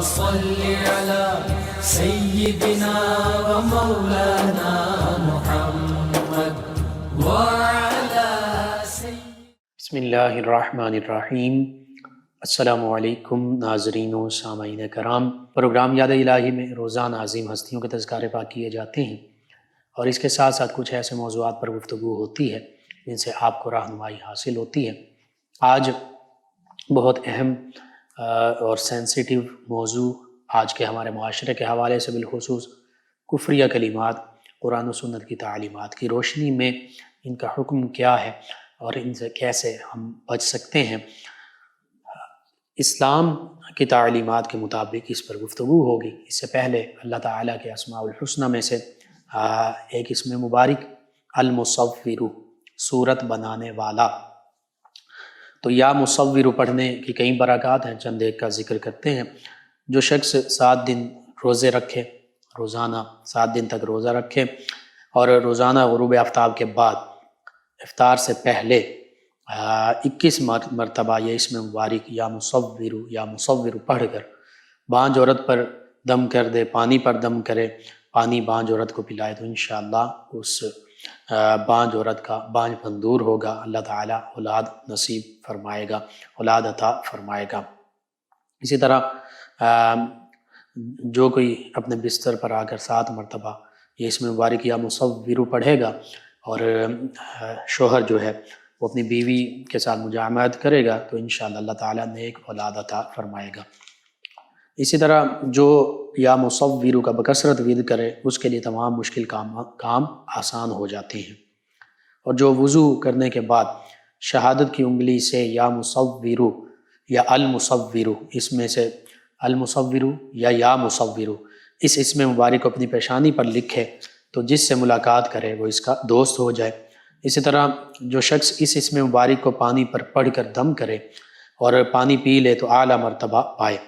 صل على سيدنا ومولانا محمد وعلى بسم اللہ الرحمن الرحیم۔ السلام علیکم ناظرین و سامعین کرام۔ پروگرام یاد الہی میں روزانہ عظیم ہستیوں کے تذکارے پاک کیے جاتے ہیں اور اس کے ساتھ ساتھ کچھ ایسے موضوعات پر گفتگو ہوتی ہے جن سے آپ کو رہنمائی حاصل ہوتی ہے۔ آج بہت اہم اور سینسیٹیو موضوع آج کے ہمارے معاشرے کے حوالے سے بالخصوص کفریہ کلمات قرآن و سنت کی تعلیمات کی روشنی میں ان کا حکم کیا ہے اور ان سے کیسے ہم بچ سکتے ہیں۔ اسلام کی تعلیمات کے مطابق اس پر گفتگو ہوگی۔ اس سے پہلے اللہ تعالیٰ کے اسماء الحسنہ میں سے ایک اسم مبارک المصور، صورت بنانے والا۔ تو یا مصور پڑھنے کی کئی برکات ہیں، چند ایک کا ذکر کرتے ہیں۔ جو شخص 7 دن روزے رکھے، روزانہ 7 دن تک روزہ رکھے اور روزانہ غروب آفتاب کے بعد افطار سے پہلے 21 مرتبہ یہ اسم مبارک یا مصور پڑھ کر بانجھ عورت پر دم کر دے، پانی پر دم کرے، پانی بانجھ عورت کو پلائے، تو انشاءاللہ اس بانجھ عورت کا بانجھ پن دور ہوگا، اللہ تعالیٰ اولاد نصیب فرمائے گا، اولاد عطا فرمائے گا۔ اسی طرح جو کوئی اپنے بستر پر آ کر 7 مرتبہ یہ اسم مبارک یا مصور پڑھے گا اور شوہر جو ہے وہ اپنی بیوی کے ساتھ مجامعت کرے گا تو انشاءاللہ اللہ تعالیٰ نیک اولاد عطا فرمائے گا۔ اسی طرح جو یا مصور کا بکثرت ورد کرے اس کے لیے تمام مشکل کام آسان ہو جاتے ہیں۔ اور جو وضو کرنے کے بعد شہادت کی انگلی سے یا مصور یا المصور، اس میں سے المصور یا مصور اس اسم مبارک کو اپنی پیشانی پر لکھے تو جس سے ملاقات کرے وہ اس کا دوست ہو جائے۔ اسی طرح جو شخص اس اسم مبارک کو پانی پر پڑھ کر دم کرے اور پانی پی لے تو اعلیٰ مرتبہ پائے۔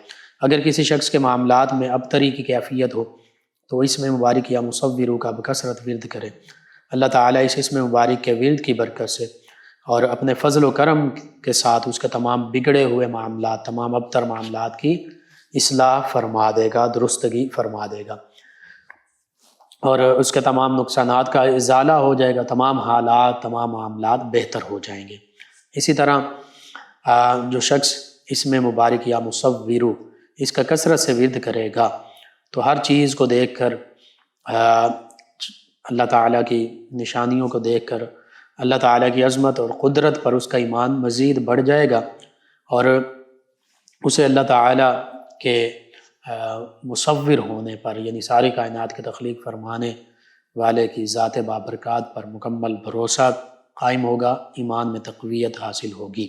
اگر کسی شخص کے معاملات میں ابتری کی کیفیت ہو تو اسم مبارک یا مصور کا بکثرت ورد کرے، اللہ تعالیٰ اس اسم مبارک کے ورد کی برکت سے اور اپنے فضل و کرم کے ساتھ اس کے تمام بگڑے ہوئے معاملات، تمام ابتر معاملات کی اصلاح فرما دے گا، درستگی فرما دے گا اور اس کے تمام نقصانات کا ازالہ ہو جائے گا، تمام حالات، تمام معاملات بہتر ہو جائیں گے۔ اسی طرح جو شخص اسم مبارک یا مصور اس کا کثرت سے ورد کرے گا تو ہر چیز کو دیکھ کر، اللہ تعالیٰ کی نشانیوں کو دیکھ کر اللہ تعالیٰ کی عظمت اور قدرت پر اس کا ایمان مزید بڑھ جائے گا اور اسے اللہ تعالیٰ کے مصور ہونے پر، یعنی ساری کائنات کی تخلیق فرمانے والے کی ذات بابرکات پر مکمل بھروسہ قائم ہوگا، ایمان میں تقویت حاصل ہوگی۔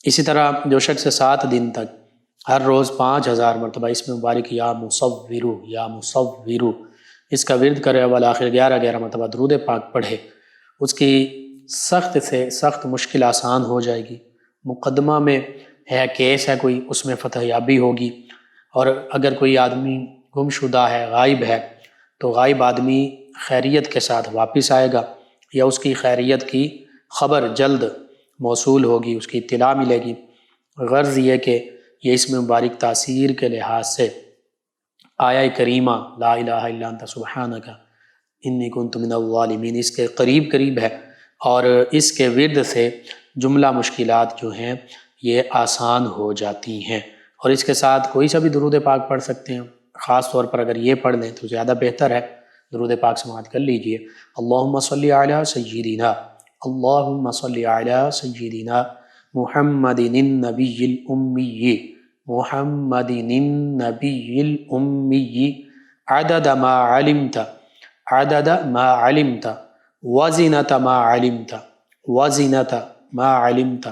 اسی طرح جو شخص 7 دن تک ہر روز 5000 مرتبہ اسم مبارک یا مصور اس کا ورد کرے، اول آخر 11 مرتبہ درود پاک پڑھے، اس کی سخت سے سخت مشکل آسان ہو جائے گی۔ مقدمہ میں ہے، کیس ہے کوئی، اس میں فتح یابی ہوگی۔ اور اگر کوئی آدمی گم شدہ ہے، غائب ہے، تو غائب آدمی خیریت کے ساتھ واپس آئے گا یا اس کی خیریت کی خبر جلد موصول ہوگی، اس کی اطلاع ملے گی۔ غرض یہ کہ یہ اسم مبارک تاثیر کے لحاظ سے آیہ کریمہ لا الہ الا انت سبحانک انی کنت من الظالمین اس کے قریب ہے اور اس کے ورد سے جملہ مشکلات جو ہیں یہ آسان ہو جاتی ہیں۔ اور اس کے ساتھ کوئی سا بھی درود پاک پڑھ سکتے ہیں، خاص طور پر اگر یہ پڑھ لیں تو زیادہ بہتر ہے۔ درود پاک سماعت کر لیجئے۔ اللہم صلی علی سیدنا، اللہم صلی علی سیدنا محمد النبی الامی، محمد النبی الامی عدد ما علمت، عدد ما علمت، وزنت ما علمت، وزنت ما علمت،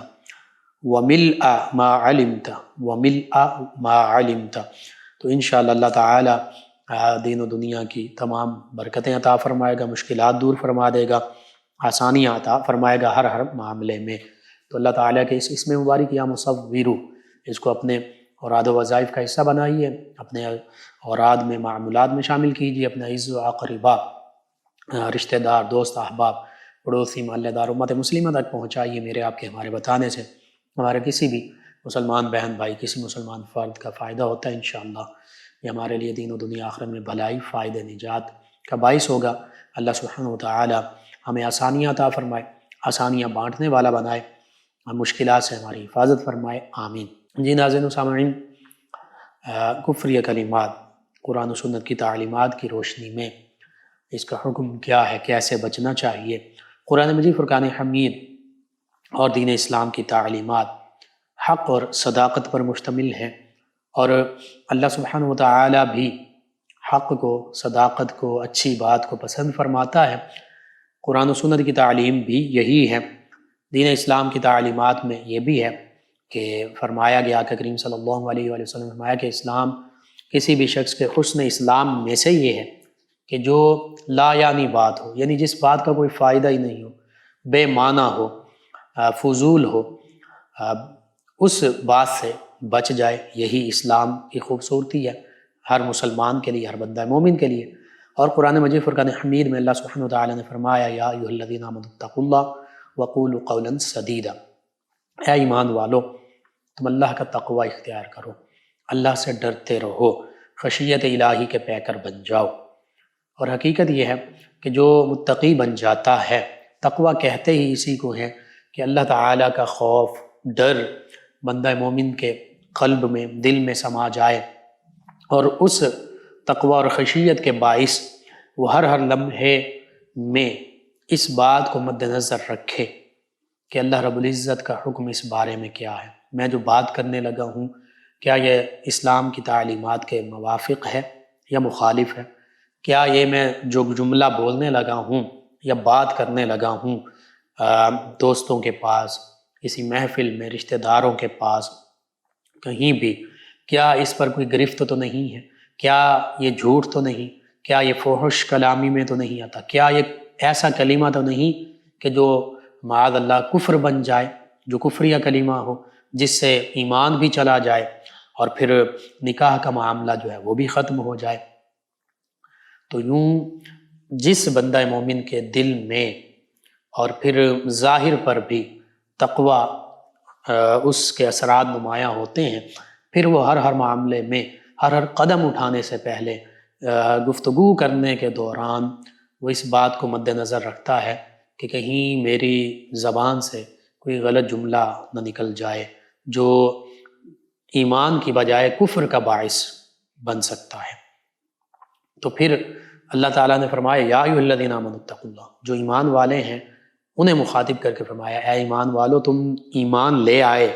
وملء ما علمت، وملء ما علمت۔ تو انشاءاللہ اللہ تعالی دین و دنیا کی تمام برکتیں عطا فرمائے گا، مشکلات دور فرما دے گا، آسانیاں عطا فرمائے گا ہر معاملے میں۔ تو اللہ تعالیٰ کے اس اسم مبارک یا مصور اس کو اپنے اوراد و وظائف کا حصہ بنائیے، اپنے اوراد میں، معمولات میں شامل کیجیے، اپنے عز و اقربا، رشتہ دار، دوست، احباب، پڑوسی، محلے دار، امت مسلمہ تک پہنچائیے۔ میرے آپ کے ہمارے بتانے سے ہمارے کسی بھی مسلمان بہن بھائی کسی مسلمان فرد کا فائدہ ہوتا ہے انشاءاللہ یہ ہمارے لیے دین و دنیا آخرت میں بھلائی فائدہ نجات کا باعث ہوگا۔ اللہ سبحانہ و تعالی ہمیں آسانیاں عطا فرمائے، آسانیاں بانٹنے والا بنائے، مشکلات سے ہماری حفاظت فرمائے، آمین۔ جی ناظرین و سامعین، کفری کلمات قرآن و سنت کی تعلیمات کی روشنی میں اس کا حکم کیا ہے، کیسے بچنا چاہیے؟ قرآن مجید فرقان حمید اور دین اسلام کی تعلیمات حق اور صداقت پر مشتمل ہیں، اور اللہ سبحانہ و تعالی بھی حق کو، صداقت کو، اچھی بات کو پسند فرماتا ہے۔ قرآن و سنت کی تعلیم بھی یہی ہے۔ دین اسلام کی تعلیمات میں یہ بھی ہے کہ فرمایا گیا کہ کریم صلی اللہ علیہ وآلہ وسلم فرمایا کہ اسلام کسی بھی شخص کے حسن اسلام میں سے یہ ہے کہ جو لا یعنی بات ہو، یعنی جس بات کا کوئی فائدہ ہی نہیں ہو، بے معنی ہو، فضول ہو، اس بات سے بچ جائے۔ یہی اسلام کی خوبصورتی ہے ہر مسلمان کے لیے، ہر بندہ مومن کے لیے۔ اور قرآن مجید فرقان حمید میں اللہ سبحانہ و تعالی نے فرمایا یا ایھا الذین آمنوا اتقوا اللہ وقولوا قولا سدیدا، اے ایمان والو تم اللہ کا تقوی اختیار کرو، اللہ سے ڈرتے رہو، خشیت الہی کے پیکر بن جاؤ۔ اور حقیقت یہ ہے کہ جو متقی بن جاتا ہے، تقوی کہتے ہی اسی کو ہے کہ اللہ تعالیٰ کا خوف، ڈر بندہ مومن کے قلب میں، دل میں سما جائے، اور اس تقوی اور خشیت کے باعث وہ ہر لمحے میں اس بات کو مد نظر رکھے کہ اللہ رب العزت کا حکم اس بارے میں کیا ہے، میں جو بات کرنے لگا ہوں کیا یہ اسلام کی تعلیمات کے موافق ہے یا مخالف ہے، کیا یہ میں جو جملہ بولنے لگا ہوں یا بات کرنے لگا ہوں دوستوں کے پاس، کسی محفل میں، رشتہ داروں کے پاس، کہیں بھی، کیا اس پر کوئی گرفت تو نہیں ہے، کیا یہ جھوٹ تو نہیں، کیا یہ فحش کلامی میں تو نہیں آتا، کیا یہ ایسا کلمہ تو نہیں کہ جو معاذ اللہ کفر بن جائے، جو کفریہ کلمہ ہو جس سے ایمان بھی چلا جائے اور پھر نکاح کا معاملہ جو ہے وہ بھی ختم ہو جائے۔ تو یوں جس بندہ مومن کے دل میں اور پھر ظاہر پر بھی تقوی اس کے اثرات نمایاں ہوتے ہیں، پھر وہ ہر معاملے میں، ہر قدم اٹھانے سے پہلے، گفتگو کرنے کے دوران وہ اس بات کو مد نظر رکھتا ہے کہ کہیں میری زبان سے کوئی غلط جملہ نہ نکل جائے جو ایمان کی بجائے کفر کا باعث بن سکتا ہے۔ تو پھر اللہ تعالیٰ نے فرمایا یا ایھا الذین آمنوا اتقوا اللہ، جو ایمان والے ہیں انہیں مخاطب کر کے فرمایا اے ایمان والو تم ایمان لے آئے،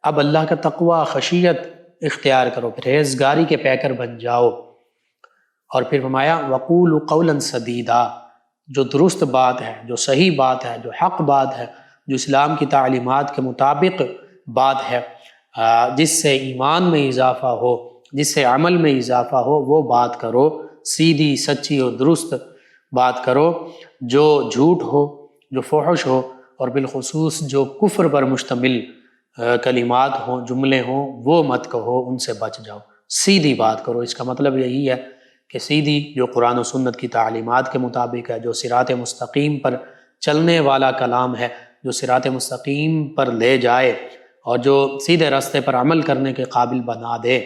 اب اللہ کا تقوی، خشیت اختیار کرو، پرہیزگاری کے پیکر بن جاؤ۔ اور پھر فرمایا وقولوا قولا سدیدا، جو درست بات ہے، جو صحیح بات ہے، جو حق بات ہے، جو اسلام کی تعلیمات کے مطابق بات ہے، جس سے ایمان میں اضافہ ہو، جس سے عمل میں اضافہ ہو، وہ بات کرو، سیدھی، سچی اور درست بات کرو۔ جو جھوٹ ہو، جو فحش ہو، اور بالخصوص جو کفر پر مشتمل کلمات ہوں، جملے ہوں، وہ مت کہو، ان سے بچ جاؤ، سیدھی بات کرو۔ اس کا مطلب یہی ہے کہ سیدھی جو قرآن و سنت کی تعلیمات کے مطابق ہے، جو صراط مستقیم پر چلنے والا کلام ہے، جو صراط مستقیم پر لے جائے اور جو سیدھے راستے پر عمل کرنے کے قابل بنا دے،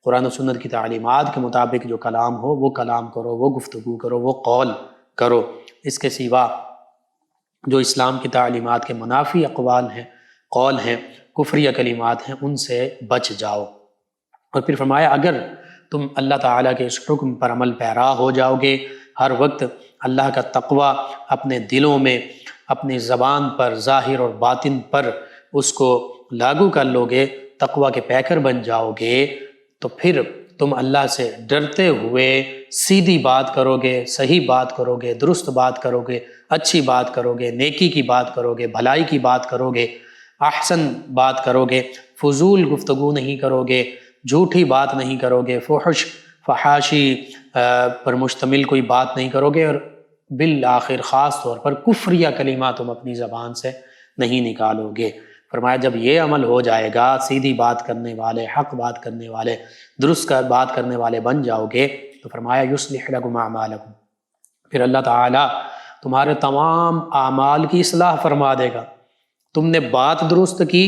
قرآن و سنت کی تعلیمات کے مطابق جو کلام ہو وہ کلام کرو، وہ گفتگو کرو، وہ قول کرو۔ اس کے سوا جو اسلام کی تعلیمات کے منافی اقوال ہیں، قول ہیں، کفریہ کلمات ہیں، ان سے بچ جاؤ۔ اور پھر فرمایا اگر تم اللہ تعالیٰ کے اس حکم پر عمل پیرا ہو جاؤ گے، ہر وقت اللہ کا تقوی اپنے دلوں میں، اپنی زبان پر، ظاہر اور باطن پر اس کو لاگو کر لو گے، تقوی کے پیکر بن جاؤ گے، تو پھر تم اللہ سے ڈرتے ہوئے سیدھی بات کرو گے، صحیح بات کرو گے، درست بات کرو گے، اچھی بات کرو گے، نیکی کی بات کرو گے، بھلائی کی بات کرو گے، احسن بات کرو گے، فضول گفتگو نہیں کرو گے، جھوٹی بات نہیں کرو گے، فحش فحاشی پر مشتمل کوئی بات نہیں کرو گے، اور بالآخر خاص طور پر کفریہ کلمات تم اپنی زبان سے نہیں نکالو گے۔ فرمایا جب یہ عمل ہو جائے گا، سیدھی بات کرنے والے، حق بات کرنے والے، درست بات کرنے والے بن جاؤ گے، تو فرمایا یصلح لکم اعمالکم، پھر اللہ تعالیٰ تمہارے تمام اعمال کی اصلاح فرما دے گا۔ تم نے بات درست کی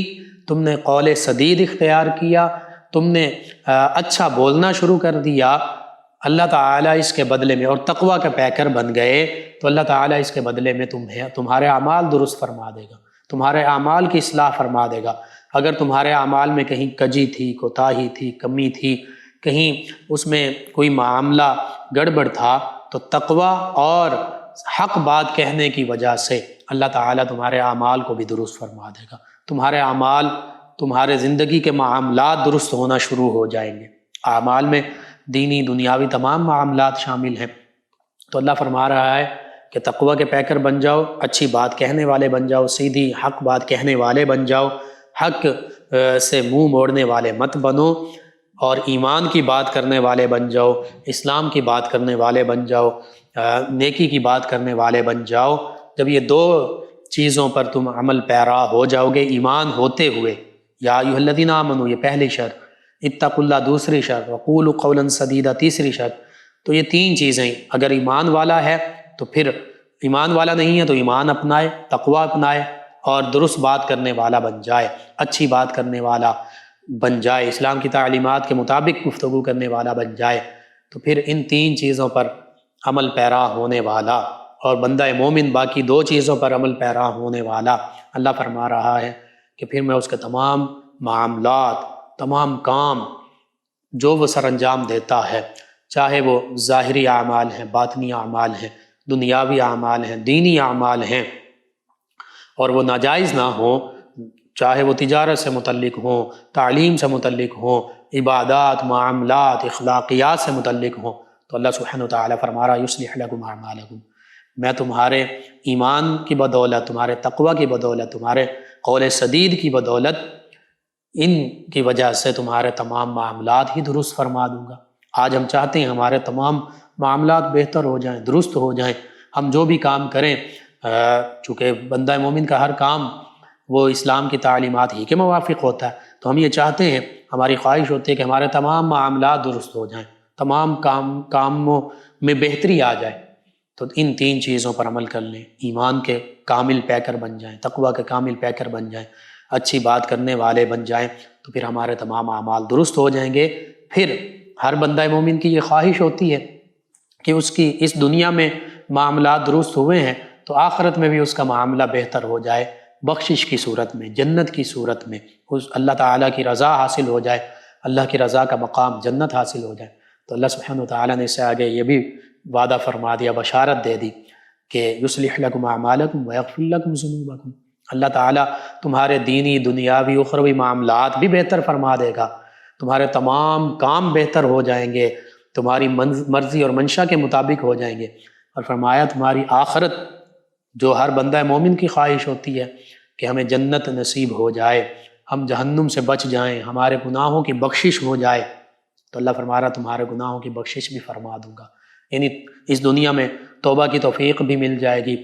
تم نے قول سدید اختیار کیا، تم نے اچھا بولنا شروع کر دیا، اللہ تعالیٰ اس کے بدلے میں، اور تقوی کا پیکر بن گئے، تو اللہ تعالیٰ اس کے بدلے میں تمہارے اعمال درست فرما دے گا، تمہارے اعمال کی اصلاح فرما دے گا۔ اگر تمہارے اعمال میں کہیں کجی تھی، کوتاہی تھی، کمی تھی، کہیں اس میں کوئی معاملہ گڑبڑ تھا، تو تقوی اور حق بات کہنے کی وجہ سے اللہ تعالیٰ تمہارے اعمال کو بھی درست فرما دے گا، تمہارے اعمال، تمہارے زندگی کے معاملات درست ہونا شروع ہو جائیں گے۔ اعمال میں دینی دنیاوی تمام معاملات شامل ہیں۔ تو اللہ فرما رہا ہے کہ تقوی کے پیکر بن جاؤ، اچھی بات کہنے والے بن جاؤ، سیدھی حق بات کہنے والے بن جاؤ، حق سے منہ موڑنے والے مت بنو، اور ایمان کی بات کرنے والے بن جاؤ، اسلام کی بات کرنے والے بن جاؤ، نیکی کی بات کرنے والے بن جاؤ۔ جب یہ دو چیزوں پر تم عمل پیرا ہو جاؤ گے ایمان ہوتے ہوئے، یا ایھا الذین آمنوا یہ پہلی شرط، اتقوا اللہ دوسری شرط، وقولوا قولا سدیدا تیسری شرط۔ تو یہ تین چیزیں، اگر ایمان والا ہے تو پھر ایمان والا نہیں ہے تو ایمان اپنائے، تقوی اپنائے، اور درست بات کرنے والا بن جائے، اچھی بات کرنے والا بن جائے، اسلام کی تعلیمات کے مطابق گفتگو کرنے والا بن جائے، تو پھر ان تین چیزوں پر عمل پیرا ہونے والا، اور بندہ مومن باقی دو چیزوں پر عمل پیرا ہونے والا، اللہ فرما رہا ہے کہ پھر میں اس کے تمام معاملات، تمام کام جو وہ سر انجام دیتا ہے، چاہے وہ ظاہری اعمال ہیں، باطنی اعمال ہیں، دنیاوی اعمال ہیں، دینی اعمال ہیں، اور وہ ناجائز نہ ہوں، چاہے وہ تجارت سے متعلق ہوں، تعلیم سے متعلق ہوں، عبادات، معاملات، اخلاقیات سے متعلق ہوں، تو اللہ سبحانہ وتعالیٰ فرما رہا یصلح لکم اعمالکم، میں تمہارے ایمان کی بدولت، تمہارے تقوی کی بدولت، تمہارے قول سدید کی بدولت، ان کی وجہ سے تمہارے تمام معاملات ہی درست فرما دوں گا۔ آج ہم چاہتے ہیں ہمارے تمام معاملات بہتر ہو جائیں، درست ہو جائیں، ہم جو بھی کام کریں، چونکہ بندہ مومن کا ہر کام وہ اسلام کی تعلیمات ہی کے موافق ہوتا ہے، تو ہم یہ چاہتے ہیں، ہماری خواہش ہوتی ہے کہ ہمارے تمام معاملات درست ہو جائیں، تمام کاموں میں بہتری آ جائے۔ تو ان تین چیزوں پر عمل کر لیں، ایمان کے کامل پیکر بن جائیں، تقوی کے کامل پیکر بن جائیں، اچھی بات کرنے والے بن جائیں، تو پھر ہمارے تمام اعمال درست ہو جائیں گے۔ پھر ہر بندہ مومن کی یہ خواہش ہوتی ہے کہ اس کی اس دنیا میں معاملات درست ہوئے ہیں تو آخرت میں بھی اس کا معاملہ بہتر ہو جائے، بخشش کی صورت میں، جنت کی صورت میں، اس اللہ تعالیٰ کی رضا حاصل ہو جائے، اللہ کی رضا کا مقام جنت حاصل ہو جائے۔ تو اللہ سبحانہ وتعالیٰ نے اس سے آگے یہ بھی وعدہ فرما دیا، بشارت دے دی کہ یصلح لکم اعمالکم ویغفر لکم ذنوبکم، اللہ تعالیٰ تمہارے دینی، دنیاوی، اخروی معاملات بھی بہتر فرما دے گا، تمہارے تمام کام بہتر ہو جائیں گے، تمہاری مرضی اور منشا کے مطابق ہو جائیں گے، اور فرمایا تمہاری آخرت، جو ہر بندہ مومن کی خواہش ہوتی ہے کہ ہمیں جنت نصیب ہو جائے، ہم جہنم سے بچ جائیں، ہمارے گناہوں کی بخشش ہو جائے، تو اللہ فرما رہا تمہارے گناہوں کی بخشش بھی فرما دوں گا۔ یعنی اس دنیا میں توبہ کی توفیق بھی مل جائے گی،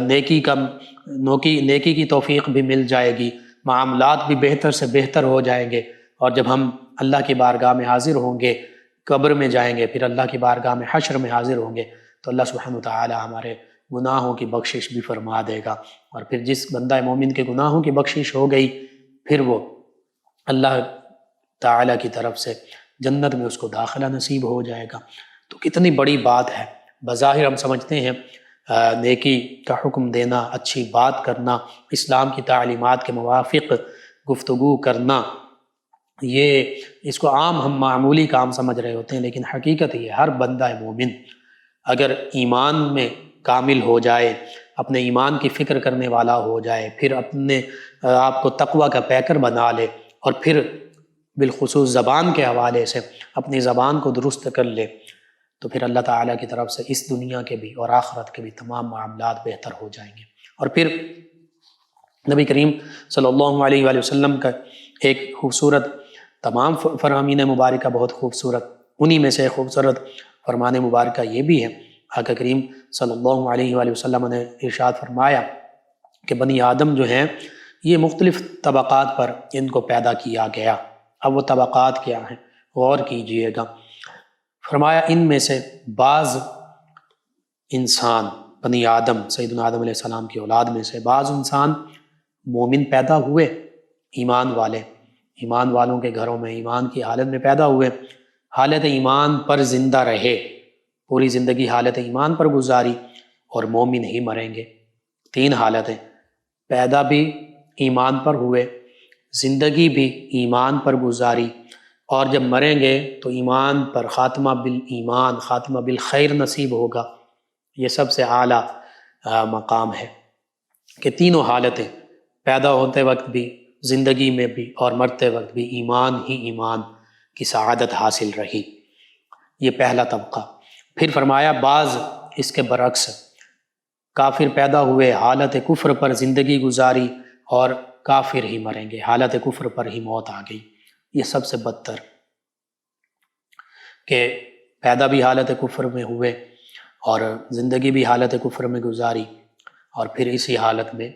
نیکی کی توفیق بھی مل جائے گی، معاملات بھی بہتر سے بہتر ہو جائیں گے، اور جب ہم اللہ کی بارگاہ میں حاضر ہوں گے، قبر میں جائیں گے، پھر اللہ کی بارگاہ میں حشر میں حاضر ہوں گے، تو اللہ سبحانہ وتعالی ہمارے گناہوں کی بخشش بھی فرما دے گا، اور پھر جس بندہ مومن کے گناہوں کی بخشش ہو گئی، پھر وہ اللہ تعالیٰ کی طرف سے جنت میں اس کو داخلہ نصیب ہو جائے گا۔ تو کتنی بڑی بات ہے، بظاہر ہم سمجھتے ہیں نیکی کا حکم دینا، اچھی بات کرنا، اسلام کی تعلیمات کے موافق گفتگو کرنا، یہ اس کو عام ہم معمولی کام سمجھ رہے ہوتے ہیں، لیکن حقیقت یہ ہر بندہ مومن اگر ایمان میں کامل ہو جائے، اپنے ایمان کی فکر کرنے والا ہو جائے، پھر اپنے آپ کو تقوی کا پیکر بنا لے، اور پھر بالخصوص زبان کے حوالے سے اپنی زبان کو درست کر لے، تو پھر اللہ تعالیٰ کی طرف سے اس دنیا کے بھی اور آخرت کے بھی تمام معاملات بہتر ہو جائیں گے۔ اور پھر نبی کریم صلی اللہ علیہ وآلہ وسلم کا ایک خوبصورت، تمام فرامین مبارکہ بہت خوبصورت، انہی میں سے خوبصورت فرمان مبارکہ یہ بھی ہے، آقا کریم صلی اللہ علیہ وآلہ وسلم نے ارشاد فرمایا کہ بنی آدم جو ہیں یہ مختلف طبقات پر ان کو پیدا کیا گیا۔ اب وہ طبقات کیا ہیں غور کیجئے گا۔ فرمایا ان میں سے بعض انسان، بنی آدم، سیدنا آدم علیہ السلام کی اولاد میں سے بعض انسان مومن پیدا ہوئے، ایمان والوں کے گھروں میں ایمان کی حالت میں پیدا ہوئے، حالت ایمان پر زندہ رہے، پوری زندگی حالت ایمان پر گزاری، اور مومن ہی مریں گے۔ 3 حالتیں، پیدا بھی ایمان پر ہوئے، زندگی بھی ایمان پر گزاری، اور جب مریں گے تو ایمان پر خاتمہ بالایمان، خاتمہ بالخیر نصیب ہوگا۔ یہ سب سے اعلیٰ مقام ہے کہ تینوں حالتیں، پیدا ہوتے وقت بھی، زندگی میں بھی، اور مرتے وقت بھی ایمان ہی ایمان کی سعادت حاصل رہی۔ یہ پہلا طبقہ۔ پھر فرمایا بعض اس کے برعکس، کافر پیدا ہوئے، حالت کفر پر زندگی گزاری، اور کافر ہی مریں گے، حالت کفر پر ہی موت آ گئی۔ یہ سب سے بدتر کہ پیدا بھی حالت کفر میں ہوئے اور زندگی بھی حالت کفر میں گزاری، اور پھر اسی حالت میں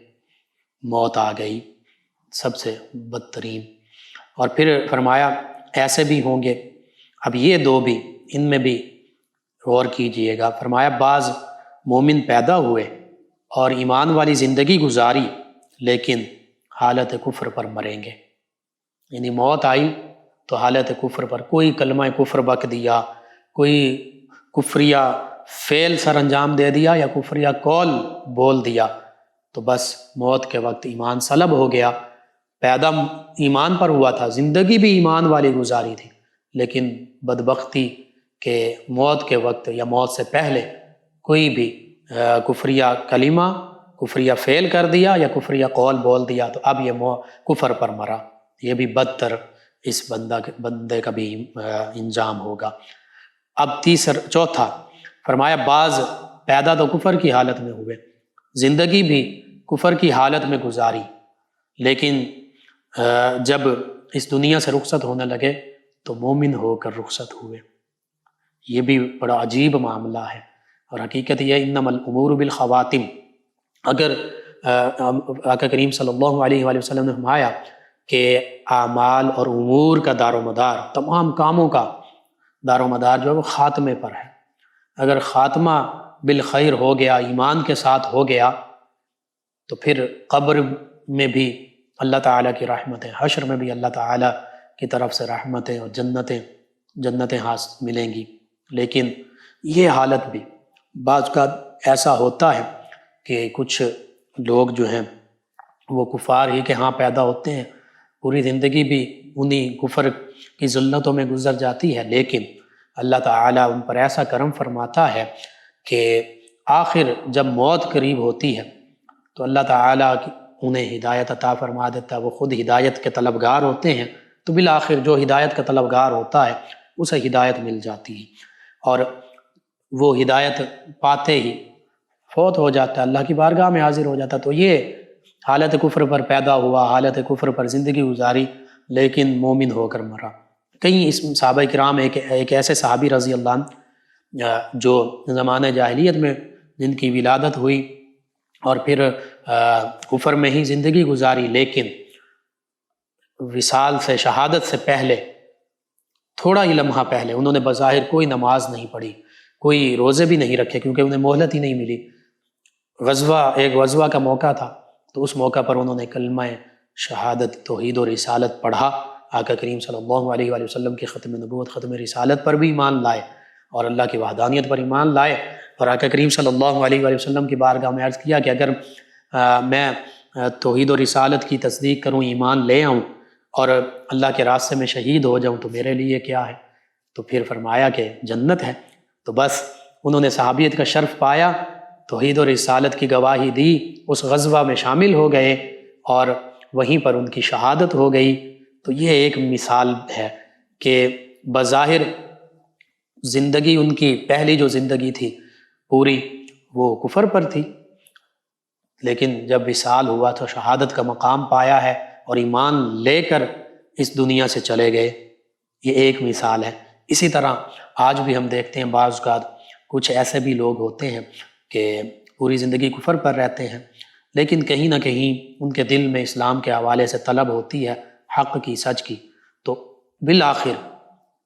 موت آ گئی، سب سے بدترین۔ اور پھر فرمایا ایسے بھی ہوں گے، اب یہ 2 بھی، ان میں بھی غور کیجئے گا۔ فرمایا بعض مومن پیدا ہوئے اور ایمان والی زندگی گزاری، لیکن حالت کفر پر مریں گے، یعنی موت آئی تو حالت کفر پر، کوئی کلمہ کفر بک دیا، کوئی کفریہ فعل سر انجام دے دیا، یا کفریہ قول بول دیا، تو بس موت کے وقت ایمان سلب ہو گیا۔ پیدا ایمان پر ہوا تھا، زندگی بھی ایمان والی گزاری تھی، لیکن بدبختی کہ موت کے وقت یا موت سے پہلے کوئی بھی کفریہ کلمہ، کفریہ فعل کر دیا یا کفریہ قول بول دیا، تو اب یہ کفر پر مرا۔ یہ بھی بدتر اس بندے کا بھی انجام ہوگا۔ اب چوتھا فرمایا بعض پیدا تو کفر کی حالت میں ہوئے، زندگی بھی کفر کی حالت میں گزاری، لیکن جب اس دنیا سے رخصت ہونے لگے تو مومن ہو کر رخصت ہوئے۔ یہ بھی بڑا عجیب معاملہ ہے، اور حقیقت یہ انما الامور بالخواتم۔ اگر آقا کریم صلی اللہ علیہ وآلہ وسلم نے فرمایا کہ اعمال اور امور کا دار و مدار، تمام کاموں کا دار و مدار جو ہے وہ خاتمے پر ہے، اگر خاتمہ بالخیر ہو گیا، ایمان کے ساتھ ہو گیا، تو پھر قبر میں بھی اللہ تعالیٰ کی رحمتیں، حشر میں بھی اللہ تعالیٰ کی طرف سے رحمتیں اور جنتیں حاصل ملیں گی۔ لیکن یہ حالت بھی بعض کا ایسا ہوتا ہے کہ کچھ لوگ جو ہیں وہ کفار ہی کے ہاں پیدا ہوتے ہیں، پوری زندگی بھی انہی کفر کی ذلتوں میں گزر جاتی ہے، لیکن اللہ تعالیٰ ان پر ایسا کرم فرماتا ہے کہ آخر جب موت قریب ہوتی ہے تو اللہ تعالیٰ انہیں ہدایت عطا فرما دیتا ہے، وہ خود ہدایت کے طلبگار ہوتے ہیں، تو بالآخر جو ہدایت کا طلبگار ہوتا ہے اسے ہدایت مل جاتی ہے، اور وہ ہدایت پاتے ہی فوت ہو جاتا ہے، اللہ کی بارگاہ میں حاضر ہو جاتا ہے۔ تو یہ حالت کفر پر پیدا ہوا، حالت کفر پر زندگی گزاری، لیکن مومن ہو کر مرا۔ کئی اس صحابہ کرام، ایک ایسے صحابی رضی اللہ عنہ جو زمانہ جاہلیت میں جن کی ولادت ہوئی اور پھر کفر میں ہی زندگی گزاری، لیکن وصال سے، شہادت سے پہلے تھوڑا ہی لمحہ پہلے انہوں نے بظاہر کوئی نماز نہیں پڑھی، کوئی روزے بھی نہیں رکھے، کیونکہ انہیں مہلت ہی نہیں ملی۔ ایک غزوہ کا موقع تھا، تو اس موقع پر انہوں نے کلمہ شہادت توحید و رسالت پڑھا، آقا کریم صلی اللہ علیہ وآلہ وسلم کی ختم نبوت، ختم رسالت پر بھی ایمان لائے، اور اللہ کی وحدانیت پر ایمان لائے، اور آقا کریم صلی اللہ علیہ وآلہ وسلم کی بارگاہ میں عرض کیا کہ اگر میں توحید و رسالت کی تصدیق کروں، ایمان لے آؤں، اور اللہ کے راستے میں شہید ہو جاؤں تو میرے لیے کیا ہے؟ تو پھر فرمایا کہ جنت ہے۔ تو بس انہوں نے صحابیت کا شرف پایا، توحید و رسالت کی گواہی دی، اس غزوہ میں شامل ہو گئے، اور وہیں پر ان کی شہادت ہو گئی۔ تو یہ ایک مثال ہے کہ بظاہر زندگی ان کی پہلی جو زندگی تھی پوری، وہ کفر پر تھی، لیکن جب وصال ہوا تو شہادت کا مقام پایا ہے، اور ایمان لے کر اس دنیا سے چلے گئے۔ یہ ایک مثال ہے۔ اسی طرح آج بھی ہم دیکھتے ہیں بعض اوقات کچھ ایسے بھی لوگ ہوتے ہیں کہ پوری زندگی کفر پر رہتے ہیں، لیکن کہیں نہ کہیں ان کے دل میں اسلام کے حوالے سے طلب ہوتی ہے، حق کی، سچ کی، تو بالآخر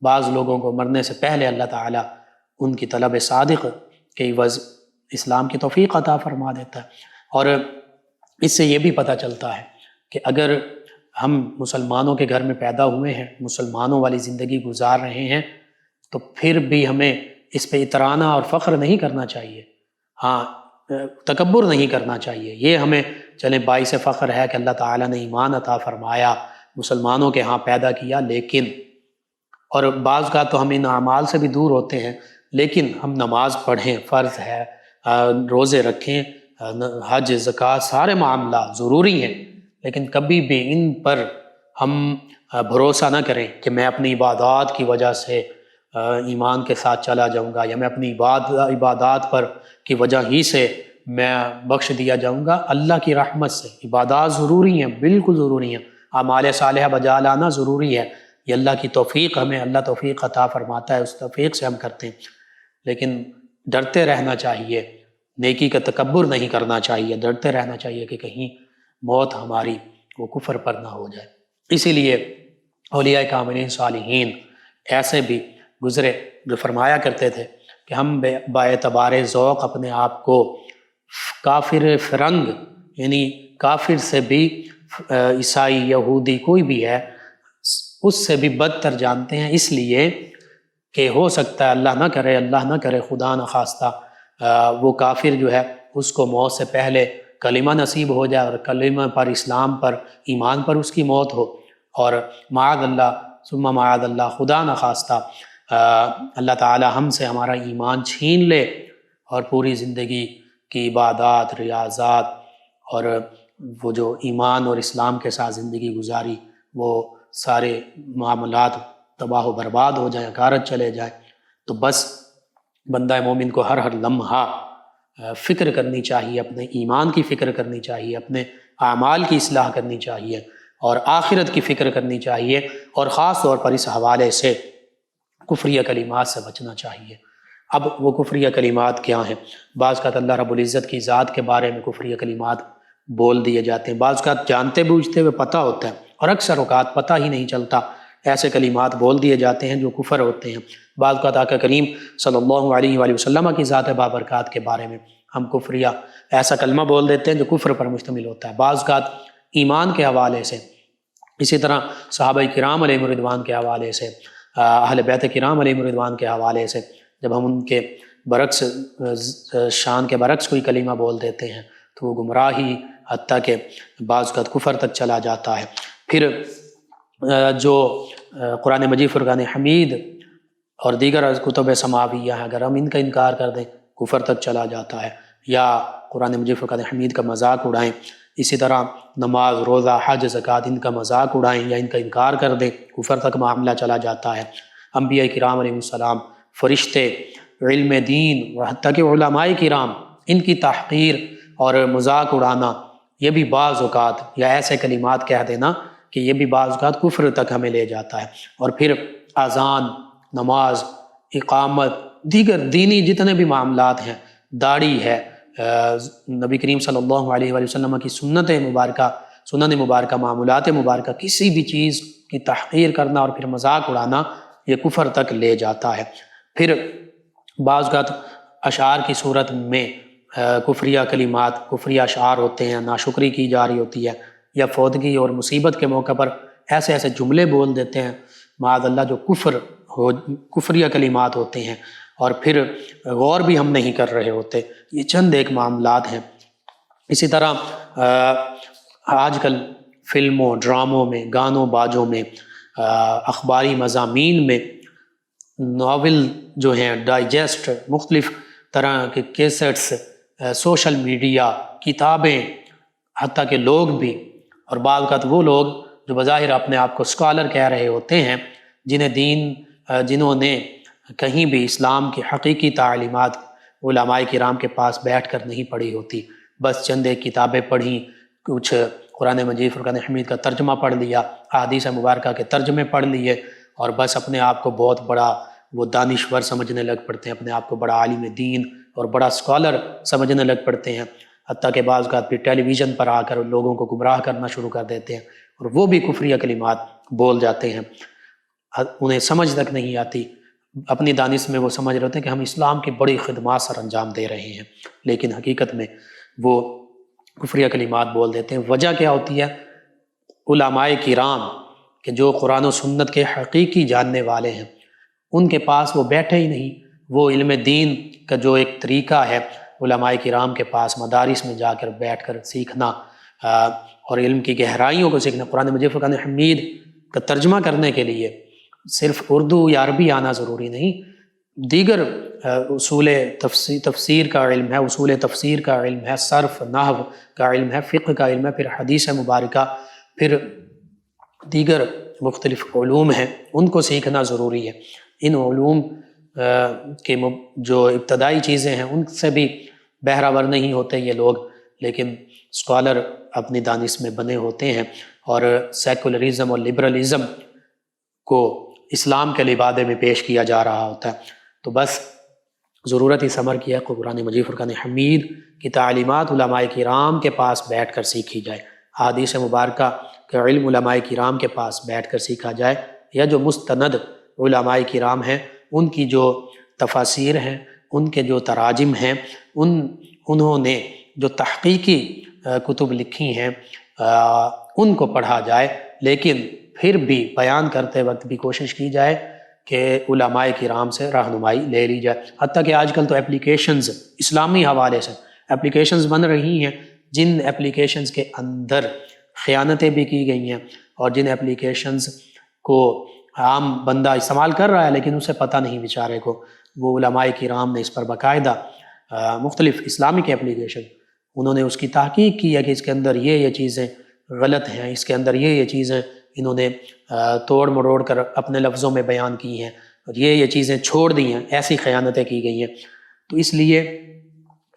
بعض لوگوں کو مرنے سے پہلے اللہ تعالیٰ ان کی طلب صادق کے عوض اسلام کی توفیق عطا فرما دیتا ہے۔ اور اس سے یہ بھی پتہ چلتا ہے کہ اگر ہم مسلمانوں کے گھر میں پیدا ہوئے ہیں، مسلمانوں والی زندگی گزار رہے ہیں، تو پھر بھی ہمیں اس پہ اترانا اور فخر نہیں کرنا چاہیے، ہاں تکبر نہیں کرنا چاہیے۔ یہ ہمیں چلیں باعث فخر ہے کہ اللہ تعالیٰ نے ایمان عطا فرمایا، مسلمانوں کے ہاں پیدا کیا، لیکن اور بعض کا تو ہم ان اعمال سے بھی دور ہوتے ہیں، لیکن ہم نماز پڑھیں فرض ہے، روزے رکھیں، حج زکوٰۃ سارے معاملات ضروری ہیں، لیکن کبھی بھی ان پر ہم بھروسہ نہ کریں کہ میں اپنی عبادات کی وجہ سے ایمان کے ساتھ چلا جاؤں گا، یا میں اپنی عبادات پر کی وجہ ہی سے میں بخش دیا جاؤں گا۔ اللہ کی رحمت سے عبادات ضروری ہیں، بالکل ضروری ہیں، اعمال صالحہ بجا لانا ضروری ہے، یہ اللہ کی توفیق، ہمیں اللہ توفیق عطا فرماتا ہے، اس توفیق سے ہم کرتے ہیں، لیکن ڈرتے رہنا چاہیے، نیکی کا تکبر نہیں کرنا چاہیے، ڈرتے رہنا چاہیے کہ کہیں موت ہماری وہ کفر پر نہ ہو جائے۔ اسی لیے اولیاء کاملین صالحین ایسے بھی گزرے جو فرمایا کرتے تھے کہ ہم باعتبار ذوق اپنے آپ کو کافر فرنگ، یعنی کافر سے بھی، عیسائی یہودی کوئی بھی ہے، اس سے بھی بدتر جانتے ہیں، اس لیے کہ ہو سکتا ہے اللہ نہ کرے خدا نخواستہ وہ کافر جو ہے اس کو موت سے پہلے کلمہ نصیب ہو جائے، اور کلمہ پر، اسلام پر، ایمان پر اس کی موت ہو، اور معاذ اللہ ثم معاذ اللہ خدا نخواستہ اللہ تعالی ہم سے ہمارا ایمان چھین لے اور پوری زندگی کی عبادات، ریاضات اور وہ جو ایمان اور اسلام کے ساتھ زندگی گزاری، وہ سارے معاملات تباہ و برباد ہو جائیں، غارت چلے جائیں، تو بس بندہ مومن کو ہر لمحہ فکر کرنی چاہیے، اپنے ایمان کی فکر کرنی چاہیے، اپنے اعمال کی اصلاح کرنی چاہیے، اور آخرت کی فکر کرنی چاہیے، اور خاص طور پر اس حوالے سے کفریہ کلمات سے بچنا چاہیے۔ اب وہ کفریہ کلمات کیا ہیں؟ بعض کا اللہ رب العزت کی ذات کے بارے میں کفریہ کلمات بول دیے جاتے ہیں، بعض کا جانتے بوجھتے ہوئے پتہ ہوتا ہے، اور اکثر اوقات پتہ ہی نہیں چلتا، ایسے کلمات بول دیے جاتے ہیں جو کفر ہوتے ہیں۔ بعض کا آقا کریم صلی اللہ علیہ وآلہ وسلم کی ذات بابرکات کے بارے میں ہم کفریہ ایسا کلمہ بول دیتے ہیں جو کفر پر مشتمل ہوتا ہے، بعض کا ایمان کے حوالے سے، اسی طرح صحابہ کرام علیہم رضوان کے حوالے سے، اہل بیت کرام علیہم رضوان کے حوالے سے، جب ہم ان کے برعکس شان کے برعکس کوئی کلمہ بول دیتے ہیں تو وہ گمراہی، حتیٰ کہ بعض کا کفر تک چلا جاتا ہے۔ پھر جو قرآن مجید، فرقان حمید اور دیگر کتب سماویہ ہیں، اگر ہم ان کا انکار کر دیں کفر تک چلا جاتا ہے، یا قرآن مجید، فرقان حمید کا مذاق اڑائیں، اسی طرح نماز، روزہ، حج، زکوٰۃ ان کا مذاق اڑائیں یا ان کا انکار کر دیں، کفر تک معاملہ چلا جاتا ہے۔ انبیاء کرام علیہ السلام، فرشتے، علم دین، اور حتیٰ کہ علماء کرام، ان کی تحقیر اور مذاق اڑانا، یہ بھی بعض اوقات، یا ایسے کلمات کہہ دینا کہ یہ بھی بعض اوقات کفر تک ہمیں لے جاتا ہے۔ اور پھر اذان، نماز، اقامت، دیگر دینی جتنے بھی معاملات ہیں، داڑھی ہے، نبی کریم صلی اللہ علیہ وآلہ وسلم کی سنت مبارکہ، معمولات مبارکہ، کسی بھی چیز کی تحقیر کرنا اور پھر مذاق اڑانا، یہ کفر تک لے جاتا ہے۔ پھر بعض اوقات اشعار کی صورت میں کفریہ کلمات، کفریہ اشعار ہوتے ہیں، ناشکری کی جا رہی ہوتی ہے، یا فوتگی اور مصیبت کے موقع پر ایسے جملے بول دیتے ہیں معاذ اللہ جو کفریہ کلمات ہوتے ہیں، اور پھر غور بھی ہم نہیں کر رہے ہوتے۔ یہ چند ایک معاملات ہیں۔ اسی طرح آج کل فلموں، ڈراموں میں، گانوں باجوں میں، اخباری مضامین میں، ناول جو ہیں، ڈائجسٹ، مختلف طرح کے کیسٹس، سوشل میڈیا، کتابیں، حتیٰ کہ لوگ بھی، اور بعض اوقات وہ لوگ جو بظاہر اپنے آپ کو اسکالر کہہ رہے ہوتے ہیں، جنہوں نے کہیں بھی اسلام کی حقیقی تعلیمات علماء کرام کے پاس بیٹھ کر نہیں پڑھی ہوتی، بس چند ایک کتابیں پڑھیں، کچھ قرآن مجید، فرقان حمید کا ترجمہ پڑھ لیا، احادیث مبارکہ کے ترجمے پڑھ لیے، اور بس اپنے آپ کو بہت بڑا وہ دانشور سمجھنے لگ پڑتے ہیں، اپنے آپ کو بڑا عالم دین اور بڑا اسکالر سمجھنے لگ پڑتے ہیں، حتیٰ کہ بعض اوقات پھر ٹیلی ویژن پر آ کر لوگوں کو گمراہ کرنا شروع کر دیتے ہیں، اور وہ بھی کفریہ کلمات بول جاتے ہیں، انہیں سمجھ تک نہیں آتی، اپنی دانش میں وہ سمجھ رہے ہوتے ہیں کہ ہم اسلام کی بڑی خدمات سر انجام دے رہے ہیں، لیکن حقیقت میں وہ کفریہ کلمات بول دیتے ہیں۔ وجہ کیا ہوتی ہے؟ علماء کرام کہ جو قرآن و سنت کے حقیقی جاننے والے ہیں، ان کے پاس وہ بیٹھے ہی نہیں۔ وہ علم دین کا جو ایک طریقہ ہے علماء کرام کے پاس مدارس میں جا کر بیٹھ کر سیکھنا اور علم کی گہرائیوں کو سیکھنا، قرآن مجید فرقان حمید کا ترجمہ کرنے کے لیے صرف اردو یا عربی آنا ضروری نہیں، دیگر اصول تفسیر کا علم ہے، اصول تفسیر کا علم ہے، صرف نحو کا علم ہے، فقہ کا علم ہے، پھر حدیث مبارکہ، پھر دیگر مختلف علوم ہیں، ان کو سیکھنا ضروری ہے۔ ان علوم کے جو ابتدائی چیزیں ہیں ان سے بھی بہرہور نہیں ہوتے یہ لوگ، لیکن اسکالر اپنی دانش میں بنے ہوتے ہیں، اور سیکولرزم اور لبرلزم کو اسلام کے لبادے میں پیش کیا جا رہا ہوتا ہے۔ تو بس ضرورت اس امر کی ہے کہ قرآن مجید فرقان حمید کی تعلیمات علماء کرام کے پاس بیٹھ کر سیکھی جائے، احادیث مبارکہ کا علم علماء کرام کے پاس بیٹھ کر سیکھا جائے، یا جو مستند علماء کرام ہیں ان کی جو تفاسیر ہیں، ان کے جو تراجم ہیں، انہوں نے جو تحقیقی کتب لکھی ہیں ان کو پڑھا جائے، لیکن پھر بھی بیان کرتے وقت بھی کوشش کی جائے کہ علماء کرام سے رہنمائی لے لی جائے۔ حتیٰ کہ آج کل تو اپلیکیشنز اسلامی حوالے سے اپلیکیشنز بن رہی ہیں، جن اپلیکیشنز کے اندر خیانتیں بھی کی گئی ہیں، اور جن اپلیکیشنز کو عام بندہ استعمال کر رہا ہے لیکن اسے پتہ نہیں بیچارے کو، وہ علماء کرام نے اس پر باقاعدہ مختلف اسلامک اپلیکیشن انہوں نے اس کی تحقیق کی ہے کہ اس کے اندر یہ چیزیں غلط ہیں، اس کے اندر یہ چیزیں انہوں نے توڑ مروڑ کر اپنے لفظوں میں بیان کی ہیں، اور یہ چیزیں چھوڑ دی ہیں، ایسی خیانتیں کی گئی ہیں۔ تو اس لیے